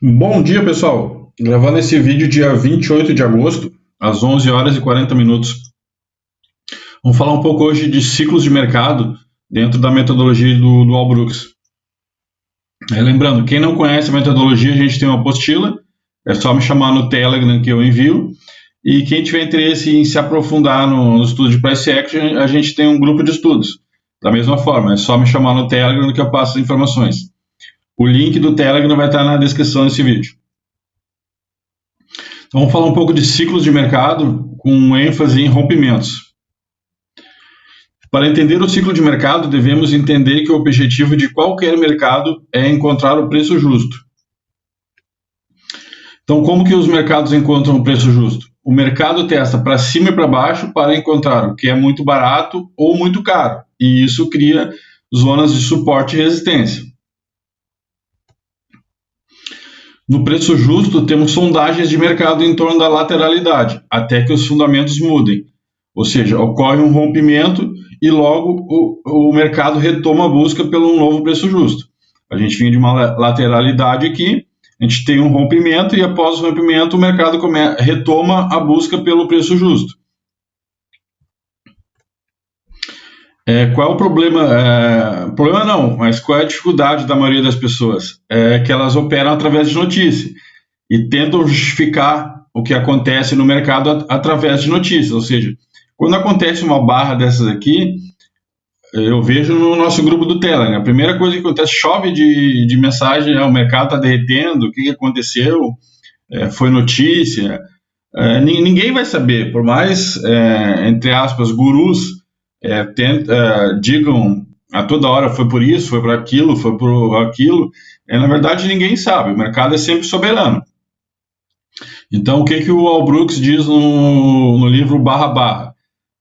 Bom dia, pessoal. Gravando esse vídeo dia 28 de agosto, às 11 horas e 40 minutos. Vamos falar um pouco hoje de ciclos de mercado dentro da metodologia do Al Brooks. Lembrando, quem não conhece a metodologia, a gente tem uma apostila, é só me chamar no Telegram que eu envio. E quem tiver interesse em se aprofundar no estudo de price action, a gente tem um grupo de estudos. Da mesma forma, é só me chamar no Telegram que eu passo as informações. O link do Telegram vai estar na descrição desse vídeo. Então, vamos falar um pouco de ciclos de mercado com ênfase em rompimentos. Para entender o ciclo de mercado, devemos entender que o objetivo de qualquer mercado é encontrar o preço justo. Então, como que os mercados encontram o preço justo? O mercado testa para cima e para baixo para encontrar o que é muito barato ou muito caro, e isso cria zonas de suporte e resistência. No preço justo, temos sondagens de mercado em torno da lateralidade, até que os fundamentos mudem. Ou seja, ocorre um rompimento e logo o mercado retoma a busca pelo novo preço justo. A gente vinha de uma lateralidade aqui, a gente tem um rompimento e após o rompimento o mercado retoma a busca pelo preço justo. Qual é o problema? Problema não, mas qual é a dificuldade da maioria das pessoas? É que elas operam através de notícia e tentam justificar o que acontece no mercado através de notícias. Ou seja, quando acontece uma barra dessas aqui, eu vejo no nosso grupo do Telegram, a primeira coisa que acontece, chove de mensagem, o mercado está derretendo, o que aconteceu, foi notícia. Ninguém vai saber, por mais, entre aspas, gurus digam a toda hora foi por isso, foi por aquilo, foi por aquilo. Na verdade, ninguém sabe, o mercado é sempre soberano. Então, o que o Al Brooks diz no livro Barra Barra?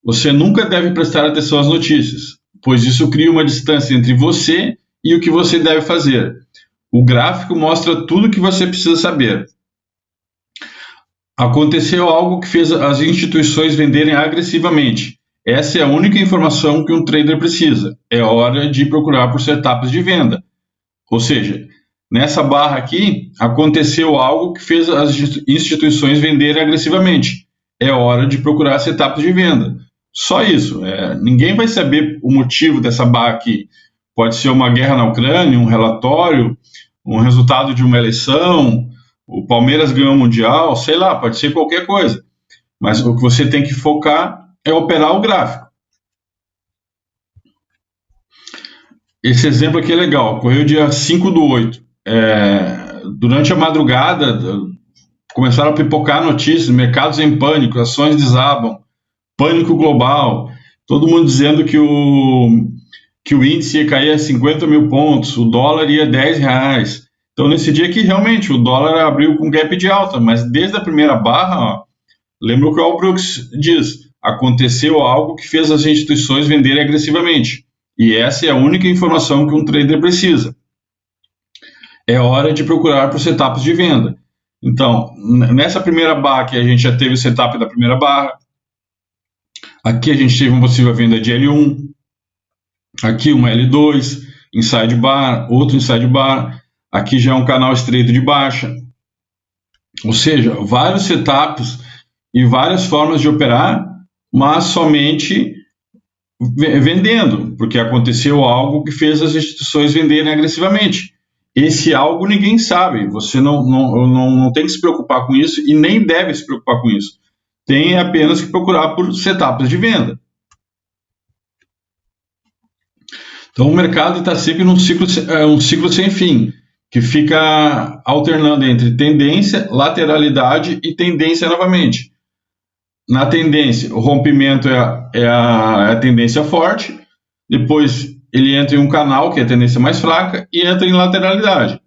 Você nunca deve prestar atenção às notícias, pois isso cria uma distância entre você e o que você deve fazer. O gráfico mostra tudo o que você precisa saber. Aconteceu algo que fez as instituições venderem agressivamente. Essa é a única informação que um trader precisa. É hora de procurar por setups de venda. Ou seja, nessa barra aqui, aconteceu algo que fez as instituições venderem agressivamente. É hora de procurar setups de venda. Só isso. Ninguém vai saber o motivo dessa barra aqui. Pode ser uma guerra na Ucrânia, um relatório, um resultado de uma eleição, o Palmeiras ganhou o Mundial, sei lá, pode ser qualquer coisa. Mas o que você tem que focar é operar o gráfico. Esse exemplo aqui é legal, ocorreu dia 5/8. Durante a madrugada, começaram a pipocar notícias, mercados em pânico, ações desabam, pânico global, todo mundo dizendo que o índice ia cair a 50 mil pontos, o dólar ia R$10. Então, nesse dia aqui, realmente, o dólar abriu com gap de alta, mas desde a primeira barra, lembra o que o Al Brooks diz, aconteceu algo que fez as instituições venderem agressivamente. E essa é a única informação que um trader precisa. É hora de procurar por setups de venda. Então, nessa primeira barra aqui, a gente já teve o setup da primeira barra. Aqui a gente teve uma possível venda de L1. Aqui uma L2, inside bar, outro inside bar. Aqui já é um canal estreito de baixa. Ou seja, vários setups e várias formas de operar, mas somente vendendo, porque aconteceu algo que fez as instituições venderem agressivamente. Esse algo ninguém sabe, você não tem que se preocupar com isso e nem deve se preocupar com isso. Tem apenas que procurar por setups de venda. Então o mercado está sempre num ciclo sem fim, que fica alternando entre tendência, lateralidade e tendência novamente. Na tendência, o rompimento é a tendência forte, depois ele entra em um canal, que é a tendência mais fraca, e entra em lateralidade.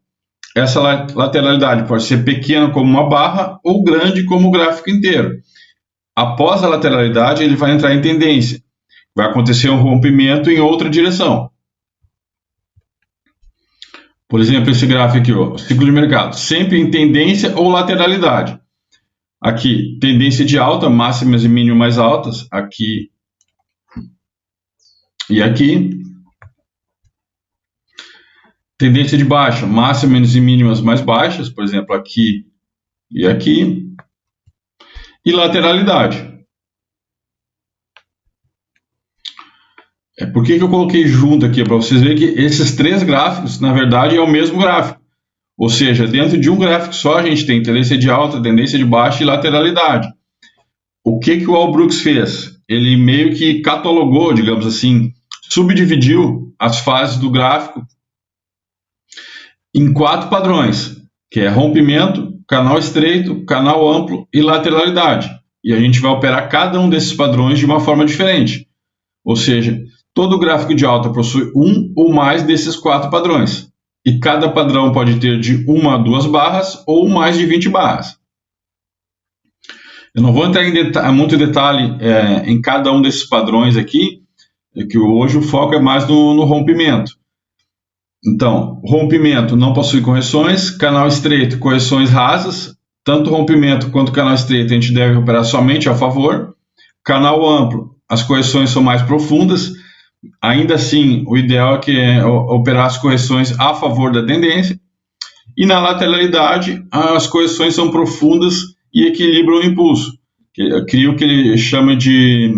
Essa lateralidade pode ser pequena como uma barra ou grande como o gráfico inteiro. Após a lateralidade, ele vai entrar em tendência. Vai acontecer um rompimento em outra direção. Por exemplo, esse gráfico aqui, ó, ciclo de mercado, sempre em tendência ou lateralidade. Aqui, tendência de alta, máximas e mínimas mais altas, aqui e aqui. tendência de baixa, máximas e mínimas mais baixas, por exemplo, aqui e aqui, e lateralidade. Por que eu coloquei junto aqui? Para vocês verem que esses três gráficos, na verdade, é o mesmo gráfico. Ou seja, dentro de um gráfico só, a gente tem tendência de alta, tendência de baixa e lateralidade. O que o Allbrooks fez? Ele meio que catalogou, digamos assim, subdividiu as fases do gráfico em 4 padrões, que é rompimento, canal estreito, canal amplo e lateralidade. E a gente vai operar cada um desses padrões de uma forma diferente. Ou seja, todo gráfico de alta possui um ou mais desses 4 padrões. E cada padrão pode ter de 1 a 2 barras ou mais de 20 barras. Eu não vou entrar em muito detalhe em cada um desses padrões aqui, que hoje o foco é mais no rompimento. Então, rompimento não possui correções, canal estreito, correções rasas, tanto rompimento quanto canal estreito a gente deve operar somente a favor. Canal amplo, as correções são mais profundas, ainda assim o ideal é que operar as correções a favor da tendência. E na lateralidade, as correções são profundas e equilibram o impulso. Cria o que ele chama de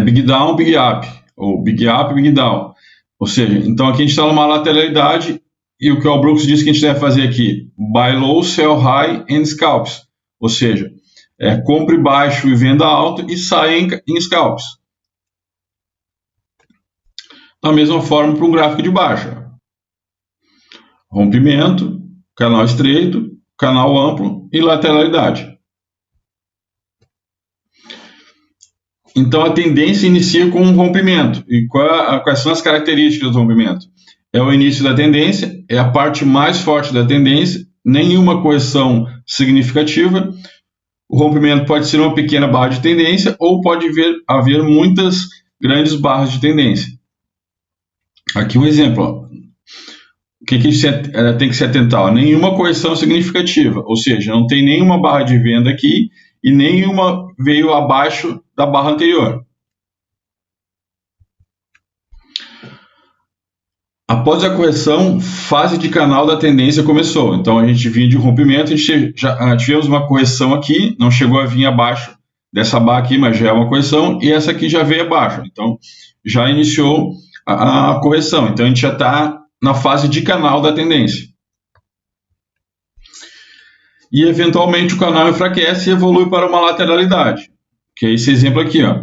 Big Down, Big Up, ou Big Up, Big Down. Ou seja, então aqui a gente está numa lateralidade e o que o Allbrooks diz que a gente deve fazer aqui, buy low, sell high and scalps. Ou seja, compre baixo e venda alto e saia em scalps. Da mesma forma para um gráfico de baixa. Rompimento, canal estreito, canal amplo e lateralidade. Então a tendência inicia com um rompimento. E quais são as características do rompimento? É o início da tendência, é a parte mais forte da tendência, nenhuma correção significativa. O rompimento pode ser uma pequena barra de tendência ou pode haver muitas grandes barras de tendência. Aqui um exemplo. Ó. O que a gente tem que se atentar? Nenhuma correção significativa, ou seja, não tem nenhuma barra de venda aqui e nenhuma veio abaixo da barra anterior. Após a correção, fase de canal da tendência começou. Então a gente vinha de rompimento, a gente já tivemos uma correção aqui, não chegou a vir abaixo dessa barra aqui, mas já é uma correção, e essa aqui já veio abaixo. Então já iniciou a correção. Então a gente já está na fase de canal da tendência. E eventualmente o canal enfraquece e evolui para uma lateralidade, que é esse exemplo aqui. Ó.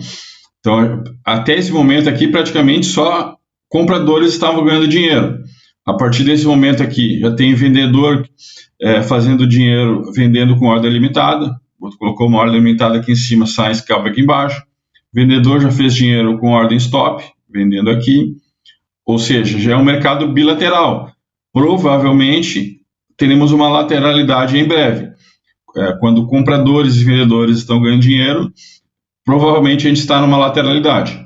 Então até esse momento aqui praticamente só compradores estavam ganhando dinheiro. A partir desse momento aqui, já tem vendedor fazendo dinheiro, vendendo com ordem limitada. Colocou uma ordem limitada aqui em cima, sai scalp aqui embaixo. Vendedor já fez dinheiro com ordem stop, vendendo aqui. Ou seja, já é um mercado bilateral. Provavelmente teremos uma lateralidade em breve. Quando compradores e vendedores estão ganhando dinheiro, provavelmente a gente está numa lateralidade.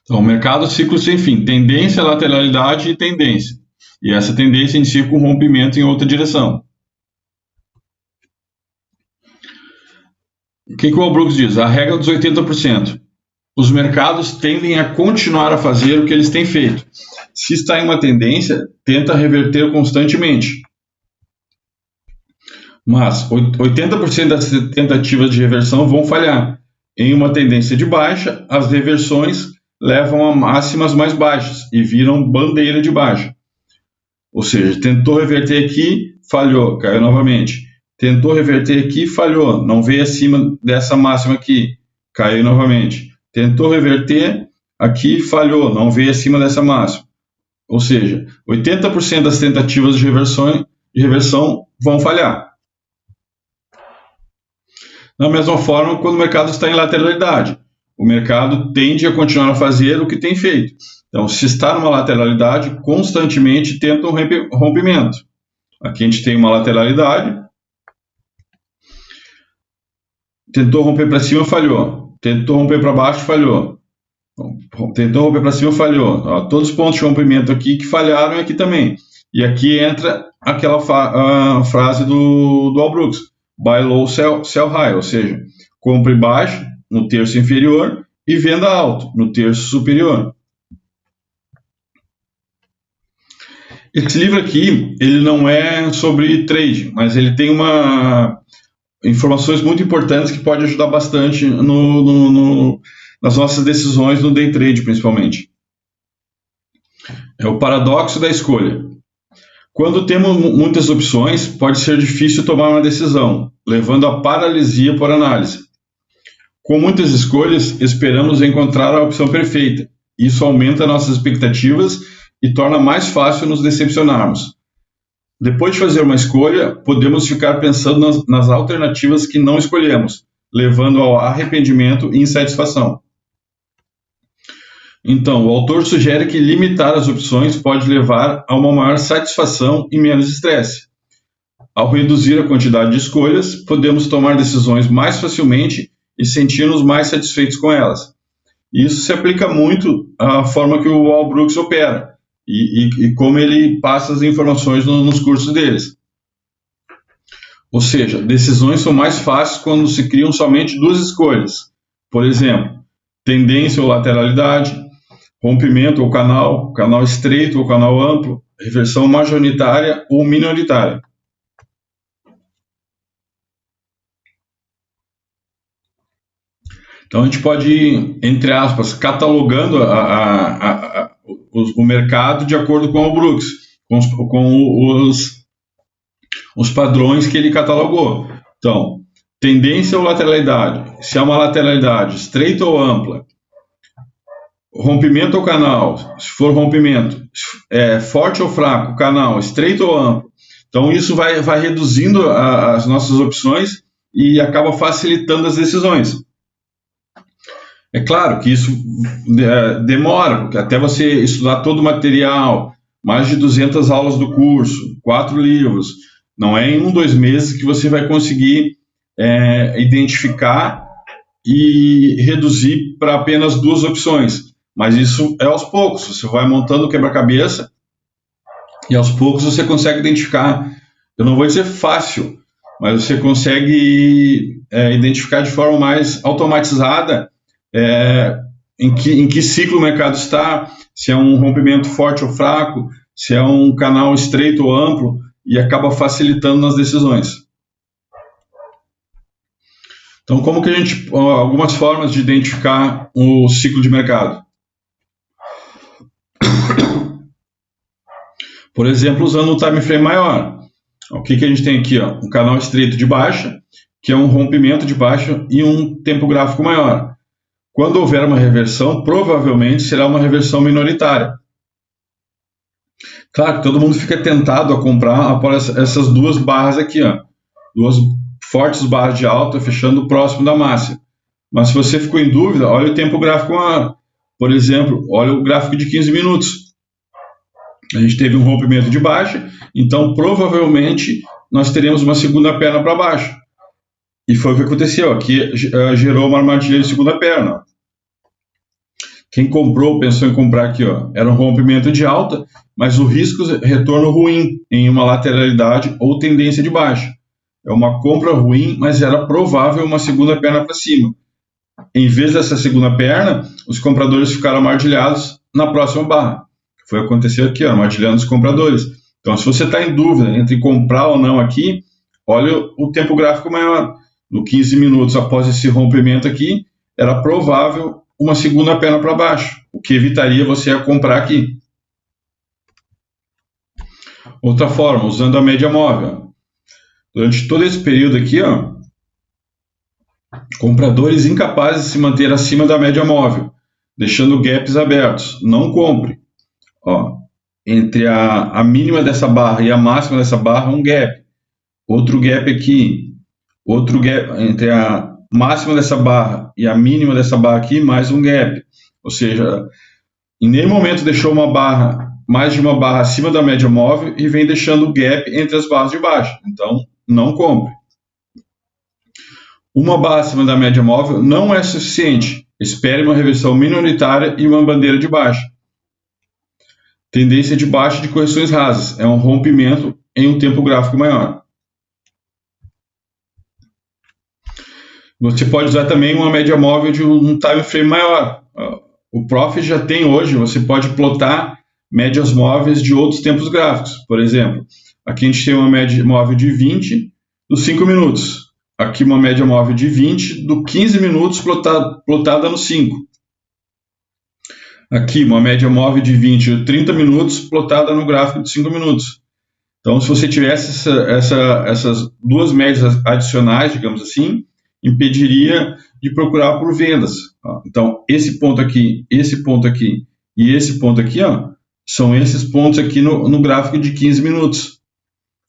Então, mercado ciclo sem fim, tendência, lateralidade e tendência. E essa tendência inicia com rompimento em outra direção. O que o Allbrooks diz? A regra dos 80%. Os mercados tendem a continuar a fazer o que eles têm feito. Se está em uma tendência, tenta reverter constantemente. Mas 80% das tentativas de reversão vão falhar. Em uma tendência de baixa, as reversões levam a máximas mais baixas e viram bandeira de baixa. Ou seja, tentou reverter aqui, falhou, caiu novamente. Tentou reverter aqui, falhou, não veio acima dessa máxima aqui, caiu novamente. Tentou reverter aqui, falhou, não veio acima dessa máxima. Ou seja, 80% das tentativas de reversão vão falhar. Da mesma forma, quando o mercado está em lateralidade, o mercado tende a continuar a fazer o que tem feito. Então, se está numa lateralidade, constantemente tenta um rompimento. Aqui a gente tem uma lateralidade. Tentou romper para cima, falhou. Tentou romper para baixo, falhou. Tentou romper para cima, falhou. Ó, todos os pontos de rompimento aqui que falharam aqui também. E aqui entra aquela frase do Allbrooks. Buy low, sell high. Ou seja, compre baixo no terço inferior e venda alto no terço superior. Esse livro aqui, ele não é sobre trade, mas ele tem informações muito importantes que pode ajudar bastante nas nossas decisões no day trade, principalmente. É o paradoxo da escolha. Quando temos muitas opções, pode ser difícil tomar uma decisão, levando à paralisia por análise. Com muitas escolhas, esperamos encontrar a opção perfeita. Isso aumenta nossas expectativas e torna mais fácil nos decepcionarmos. Depois de fazer uma escolha, podemos ficar pensando nas alternativas que não escolhemos, levando ao arrependimento e insatisfação. Então, o autor sugere que limitar as opções pode levar a uma maior satisfação e menos estresse. Ao reduzir a quantidade de escolhas, podemos tomar decisões mais facilmente e sentir-nos mais satisfeitos com elas. Isso se aplica muito à forma que o Al Brooks opera e como ele passa as informações nos cursos deles. Ou seja, decisões são mais fáceis quando se criam somente duas escolhas. Por exemplo, tendência ou lateralidade, rompimento ou canal estreito ou canal amplo, reversão majoritária ou minoritária. Então a gente pode ir, entre aspas, catalogando o mercado de acordo com o Brooks, com os padrões que ele catalogou. Então, tendência ou lateralidade, se há uma lateralidade estreita ou ampla, rompimento ou canal, se for rompimento, forte ou fraco, canal, estreito ou amplo. Então isso vai reduzindo as nossas opções e acaba facilitando as decisões. É claro que isso demora, porque até você estudar todo o material, mais de 200 aulas do curso, 4 livros, não é em 2 meses que você vai conseguir identificar e reduzir para apenas 2 opções. Mas isso é aos poucos, você vai montando o quebra-cabeça e aos poucos você consegue identificar. Eu não vou dizer fácil, mas você consegue identificar de forma mais automatizada em que ciclo o mercado está, se é um rompimento forte ou fraco, se é um canal estreito ou amplo, e acaba facilitando nas decisões. Então, como que algumas formas de identificar o ciclo de mercado? Por exemplo, usando um time frame maior. O que a gente tem aqui? Um canal estreito de baixa, que é um rompimento de baixa e um tempo gráfico maior. Quando houver uma reversão, provavelmente será uma reversão minoritária. Claro que todo mundo fica tentado a comprar após essas 2 barras aqui, 2 fortes barras de alta fechando próximo da máxima. Mas se você ficou em dúvida, olha o tempo gráfico maior. Por exemplo, olha o gráfico de 15 minutos. A gente teve um rompimento de baixa, então provavelmente nós teremos uma segunda perna para baixo. E foi o que aconteceu. Aqui gerou uma armadilha de segunda perna. Quem comprou, pensou em comprar aqui, era um rompimento de alta, mas o risco de retorno ruim em uma lateralidade ou tendência de baixa. É uma compra ruim, mas era provável uma segunda perna para cima. Em vez dessa segunda perna, os compradores ficaram armadilhados na próxima barra. Foi o que aconteceu aqui, armadilhando os compradores. Então, se você está em dúvida entre comprar ou não aqui, olha o tempo gráfico maior. No 15 minutos após esse rompimento aqui, era provável uma segunda perna para baixo, o que evitaria você a comprar aqui. Outra forma, usando a média móvel. Durante todo esse período aqui, compradores incapazes de se manter acima da média móvel, deixando gaps abertos. Não compre. Entre a mínima dessa barra e a máxima dessa barra, um gap. Outro gap aqui. Outro gap entre a máxima dessa barra e a mínima dessa barra aqui, mais um gap. Ou seja, em nenhum momento deixou uma barra, mais de uma barra acima da média móvel e vem deixando o gap entre as barras de baixo. Então, não compre. Uma barra acima da média móvel não é suficiente. Espere uma reversão minoritária e uma bandeira de baixa. Tendência de baixa de correções rasas. É um rompimento em um tempo gráfico maior. Você pode usar também uma média móvel de um time frame maior. O Profit já tem hoje, você pode plotar médias móveis de outros tempos gráficos. Por exemplo, aqui a gente tem uma média móvel de 20 dos 5 minutos. Aqui uma média móvel de 20 do 15 minutos plotada no 5. Aqui uma média móvel de 20 de 30 minutos plotada no gráfico de 5 minutos. Então, se você tivesse essas duas médias adicionais, digamos assim, impediria de procurar por vendas. Então, esse ponto aqui e esse ponto aqui, ó, são esses pontos aqui no gráfico de 15 minutos.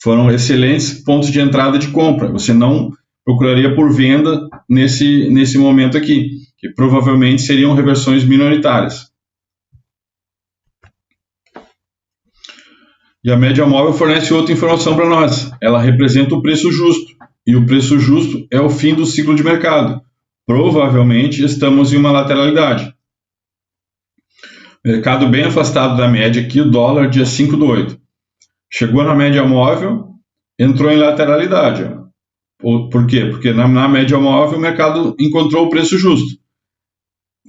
Foram excelentes pontos de entrada de compra. Você não procuraria por venda nesse momento aqui, que provavelmente seriam reversões minoritárias. E a média móvel fornece outra informação para nós. Ela representa o preço justo. E o preço justo é o fim do ciclo de mercado. Provavelmente estamos em uma lateralidade. Mercado bem afastado da média aqui, o dólar, dia 5/8. Chegou na média móvel, entrou em lateralidade. Por quê? Porque na média móvel o mercado encontrou o preço justo.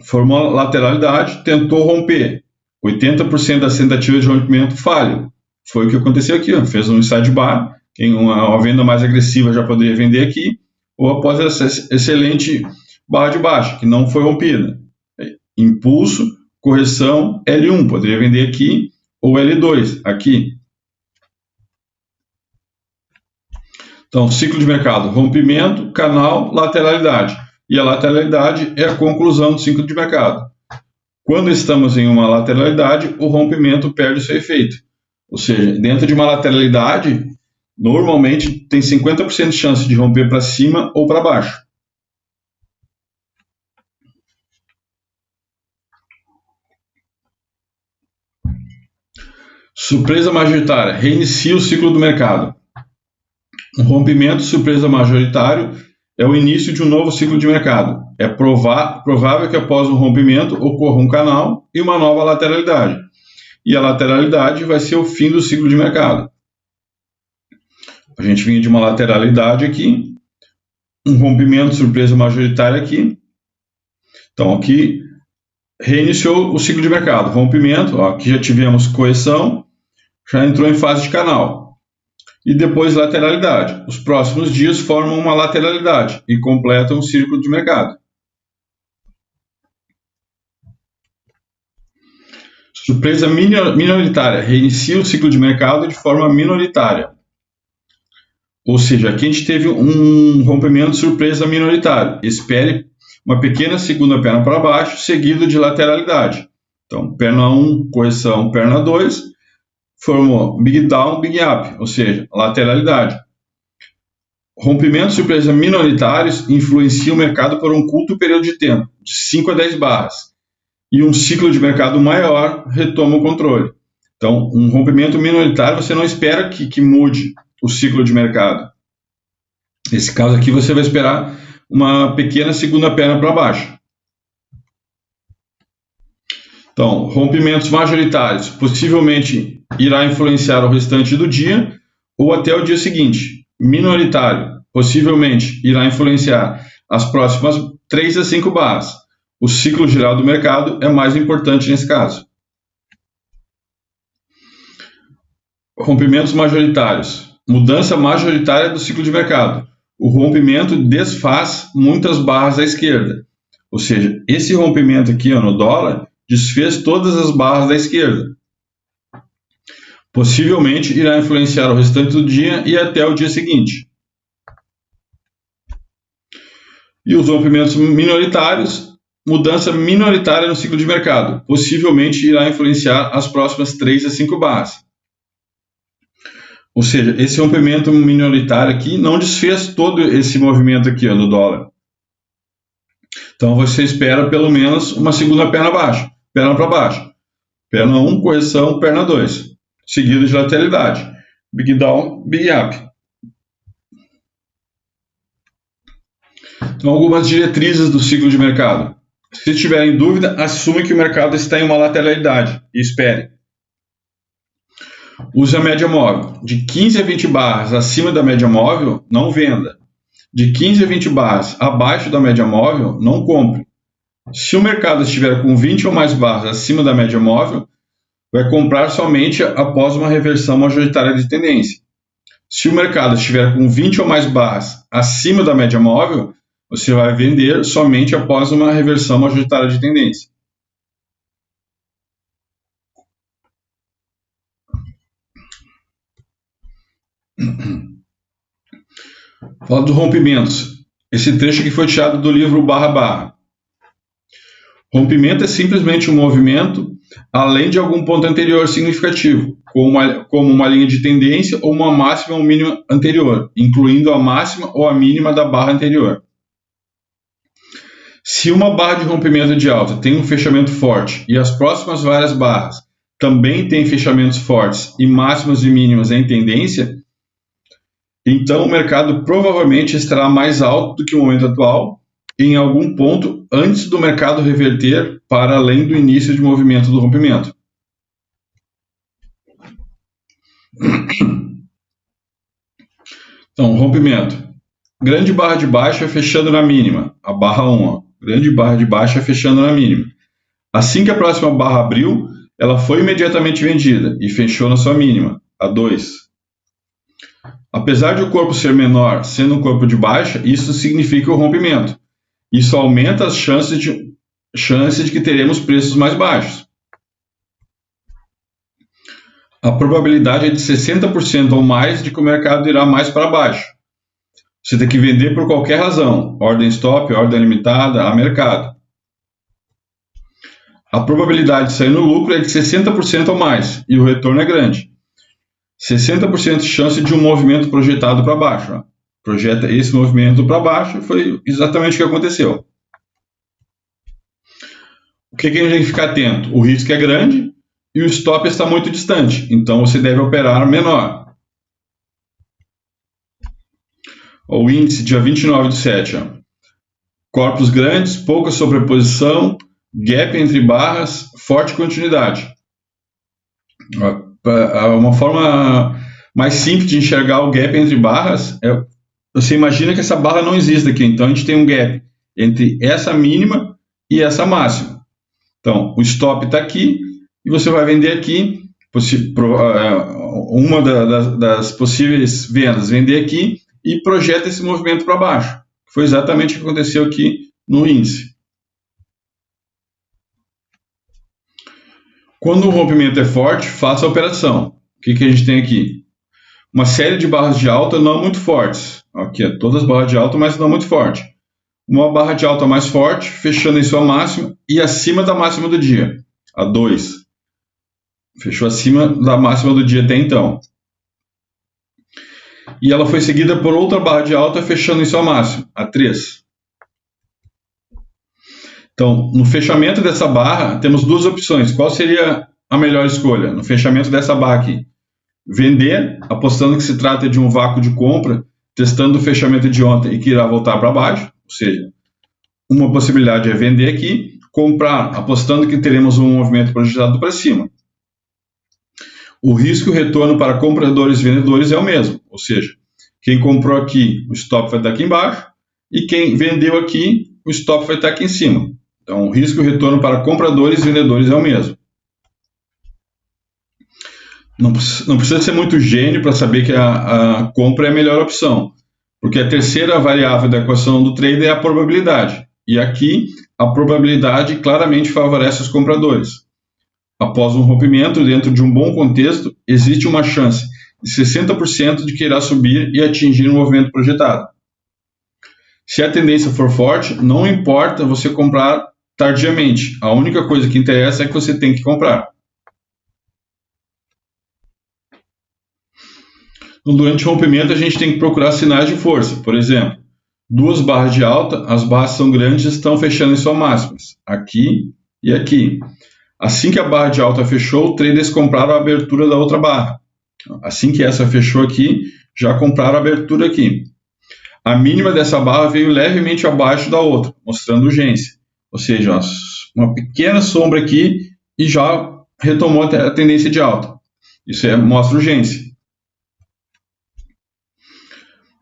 Formou lateralidade, tentou romper. 80% das tentativas de rompimento falham. Foi o que aconteceu aqui, ó. Fez um sidebar, uma venda mais agressiva já poderia vender aqui, ou após essa excelente barra de baixa, que não foi rompida. Impulso, correção, L1, poderia vender aqui, ou L2, aqui. Então, ciclo de mercado, rompimento, canal, lateralidade. E a lateralidade é a conclusão do ciclo de mercado. Quando estamos em uma lateralidade, o rompimento perde seu efeito. Ou seja, dentro de uma lateralidade, normalmente tem 50% de chance de romper para cima ou para baixo. Surpresa majoritária, reinicia o ciclo do mercado. Um rompimento surpresa majoritário é o início de um novo ciclo de mercado. É provável que após um rompimento ocorra um canal e uma nova lateralidade. E a lateralidade vai ser o fim do ciclo de mercado. A gente vinha de uma lateralidade aqui, um rompimento surpresa majoritária aqui. Então, aqui reiniciou o ciclo de mercado. Rompimento, ó, aqui já tivemos correção, já entrou em fase de canal. E depois lateralidade. Os próximos dias formam uma lateralidade e completam o ciclo de mercado. Surpresa minoritária, reinicia o ciclo de mercado de forma minoritária. Ou seja, aqui a gente teve um rompimento de surpresa minoritário. Espere uma pequena segunda perna para baixo, seguido de lateralidade. Então, perna 1, correção, perna 2, formou Big Down, Big Up, ou seja, lateralidade. Rompimentos de surpresa minoritários influenciam o mercado por um curto período de tempo, de 5 a 10 barras. E um ciclo de mercado maior retoma o controle. Então, um rompimento minoritário, você não espera que mude o ciclo de mercado. Nesse caso aqui, você vai esperar uma pequena segunda perna para baixo. Então, rompimentos majoritários possivelmente irá influenciar o restante do dia ou até o dia seguinte. Minoritário possivelmente irá influenciar as próximas 3 a 5 barras. O ciclo geral do mercado é mais importante nesse caso. Rompimentos majoritários. Mudança majoritária do ciclo de mercado. O rompimento desfaz muitas barras à esquerda. Ou seja, esse rompimento aqui, ó, no dólar desfez todas as barras da esquerda. Possivelmente irá influenciar o restante do dia e até o dia seguinte. E os rompimentos minoritários. Mudança minoritária no ciclo de mercado. Possivelmente irá influenciar as próximas 3 a 5 barras. Ou seja, esse rompimento minoritário aqui não desfez todo esse movimento aqui, ó, do dólar. Então você espera pelo menos uma segunda perna para baixo. Perna 1, correção, perna 2. Seguido de lateralidade. Big Down, Big Up. Então, algumas diretrizes do ciclo de mercado. Se tiver em dúvida, assuma que o mercado está em uma lateralidade e espere. Use a média móvel. De 15 a 20 barras acima da média móvel, não venda. De 15 a 20 barras abaixo da média móvel, não compre. Se o mercado estiver com 20 ou mais barras acima da média móvel, vai comprar somente após uma reversão majoritária de tendência. Se o mercado estiver com 20 ou mais barras acima da média móvel, você vai vender somente após uma reversão majoritária de tendência. Fala dos rompimentos. Esse trecho aqui foi tirado do livro Barra Barra. Rompimento é simplesmente um movimento além de algum ponto anterior significativo, como uma linha de tendência ou uma máxima ou mínima anterior, incluindo a máxima ou a mínima da barra anterior. Se uma barra de rompimento de alta tem um fechamento forte e as próximas várias barras também têm fechamentos fortes e máximas e mínimas em tendência, então o mercado provavelmente estará mais alto do que o momento atual em algum ponto antes do mercado reverter para além do início de movimento do rompimento. Então, rompimento. Grande barra de baixa fechando na mínima, a barra 1. Ó. Grande barra de baixa fechando na mínima. Assim que a próxima barra abriu, ela foi imediatamente vendida e fechou na sua mínima, a 2. Apesar de o corpo ser menor, sendo um corpo de baixa, isso significa o rompimento. Isso aumenta as chances de que teremos preços mais baixos. A probabilidade é de 60% ou mais de que o mercado irá mais para baixo. Você tem que vender por qualquer razão, ordem stop, ordem limitada, a mercado. A probabilidade de sair no lucro é de 60% ou mais, e o retorno é grande. 60% de chance de um movimento projetado para baixo. Ó. Projeta esse movimento para baixo, foi exatamente o que aconteceu. O que a gente tem que ficar atento? O risco é grande e o stop está muito distante, então você deve operar menor. O índice, dia 29/7. Ó. Corpos grandes, pouca sobreposição, gap entre barras, forte continuidade. Uma forma mais simples de enxergar o gap entre barras é você imagina que essa barra não existe aqui, então a gente tem um gap entre essa mínima e essa máxima. Então, o stop está aqui e você vai vender aqui, uma das possíveis vendas, vender aqui e projeta esse movimento para baixo. Foi exatamente o que aconteceu aqui no índice. Quando o rompimento é forte, faça a operação. O que a gente tem aqui? Uma série de barras de alta não muito fortes. Aqui é todas as barras de alta, mas não muito forte. Uma barra de alta mais forte, fechando em sua máxima e acima da máxima do dia, a 2. Fechou acima da máxima do dia até então. E ela foi seguida por outra barra de alta, fechando em sua máxima, a 3. Então, no fechamento dessa barra, temos duas opções. Qual seria a melhor escolha? No fechamento dessa barra aqui, vender, apostando que se trata de um vácuo de compra, testando o fechamento de ontem e que irá voltar para baixo, ou seja, uma possibilidade é vender aqui, comprar, apostando que teremos um movimento projetado para cima. O risco e o retorno para compradores e vendedores é o mesmo, ou seja, quem comprou aqui, o stop vai estar aqui embaixo, e quem vendeu aqui, o stop vai estar aqui em cima. Então, o risco e o retorno para compradores e vendedores é o mesmo. Não precisa ser muito gênio para saber que a compra é a melhor opção, porque a terceira variável da equação do trader é a probabilidade. E aqui, a probabilidade claramente favorece os compradores. Após um rompimento, dentro de um bom contexto, existe uma chance de 60% de que irá subir e atingir um movimento projetado. Se a tendência for forte, não importa você comprar tardiamente. A única coisa que interessa é que você tem que comprar. Então, durante o rompimento, a gente tem que procurar sinais de força. Por exemplo, duas barras de alta, as barras são grandes e estão fechando em suas máximas, aqui e aqui. Assim que a barra de alta fechou, traders compraram a abertura da outra barra. Assim que essa fechou aqui, já compraram a abertura aqui. A mínima dessa barra veio levemente abaixo da outra, mostrando urgência. Ou seja, uma pequena sombra aqui e já retomou a tendência de alta. Isso mostra urgência.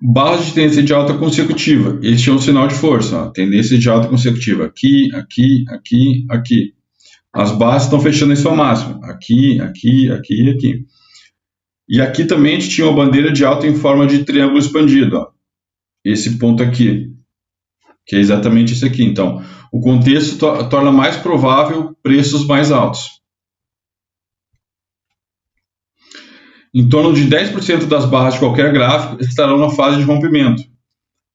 Barras de tendência de alta consecutiva. Este é um sinal de força. Ó. Tendência de alta consecutiva. Aqui, aqui, aqui, aqui. As barras estão fechando em sua máxima. Aqui, aqui, aqui e aqui. E aqui também a gente tinha uma bandeira de alta em forma de triângulo expandido. Ó. Esse ponto aqui, que é exatamente isso aqui. Então, o contexto torna mais provável preços mais altos. Em torno de 10% das barras de qualquer gráfico estarão na fase de rompimento.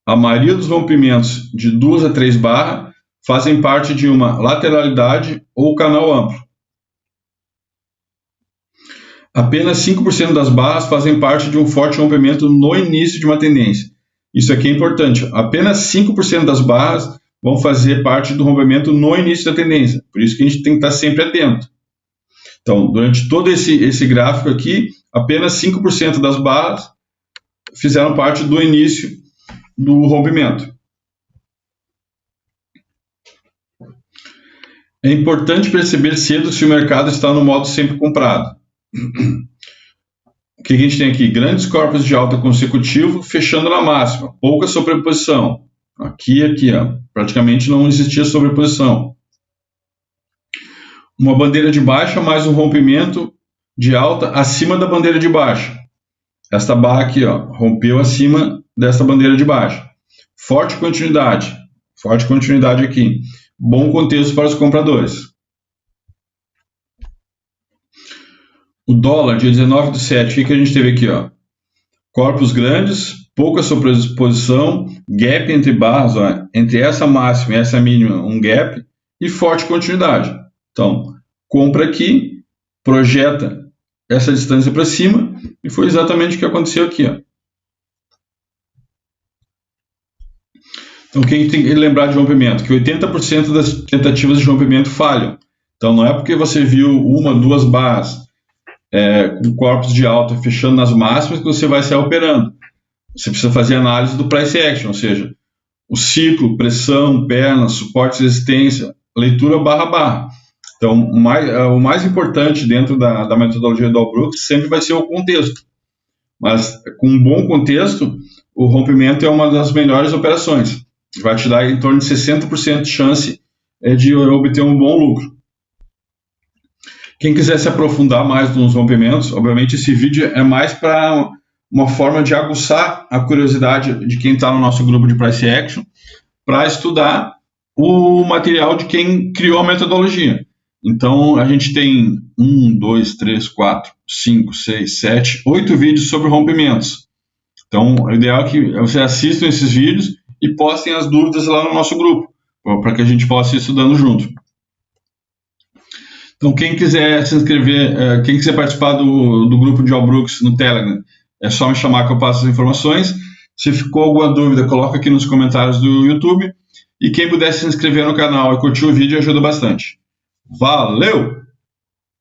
A maioria dos rompimentos de 2 a 3 barras fazem parte de uma lateralidade ou canal amplo. Apenas 5% das barras fazem parte de um forte rompimento no início de uma tendência. Isso aqui é importante. Apenas 5% das barras vão fazer parte do rompimento no início da tendência. Por isso que a gente tem que estar sempre atento. Então, durante todo esse gráfico aqui, apenas 5% das barras fizeram parte do início do rompimento. É importante perceber cedo se o mercado está no modo sempre comprado. O que a gente tem aqui? Grandes corpos de alta consecutivo fechando na máxima, pouca sobreposição. Aqui e aqui, ó, praticamente não existia sobreposição. Uma bandeira de baixa mais um rompimento de alta acima da bandeira de baixa. Esta barra aqui, ó, rompeu acima desta bandeira de baixa. Forte continuidade aqui. Bom contexto para os compradores. O dólar, dia 19/7, o que a gente teve aqui? Ó? Corpos grandes, pouca sobreposição, gap entre barras, ó, entre essa máxima e essa mínima, um gap, e forte continuidade. Então, compra aqui, projeta essa distância para cima, e foi exatamente o que aconteceu aqui. Ó. Então, quem tem que lembrar de rompimento? Que 80% das tentativas de rompimento falham. Então, não é porque você viu uma, duas barras com corpos de alta fechando nas máximas que você vai sair operando. Você precisa fazer análise do price action, ou seja, o ciclo, pressão, perna, suporte, resistência, leitura barra. Então, o mais importante dentro da metodologia do Dalbrooks sempre vai ser o contexto. Mas, com um bom contexto, o rompimento é uma das melhores operações. Vai te dar em torno de 60% de chance de obter um bom lucro. Quem quiser se aprofundar mais nos rompimentos, obviamente esse vídeo é mais para uma forma de aguçar a curiosidade de quem está no nosso grupo de Price Action para estudar o material de quem criou a metodologia. Então, a gente tem 1, 2, 3, 4, 5, 6, 7, 8 vídeos sobre rompimentos. Então, o ideal é que vocês assistam esses vídeos e postem as dúvidas lá no nosso grupo, para que a gente possa ir estudando junto. Então, quem quiser se inscrever, quem quiser participar do grupo de Dalbrooks no Telegram, é só me chamar que eu passo as informações. Se ficou alguma dúvida, coloca aqui nos comentários do YouTube. E quem puder se inscrever no canal e curtir o vídeo ajuda bastante. Valeu!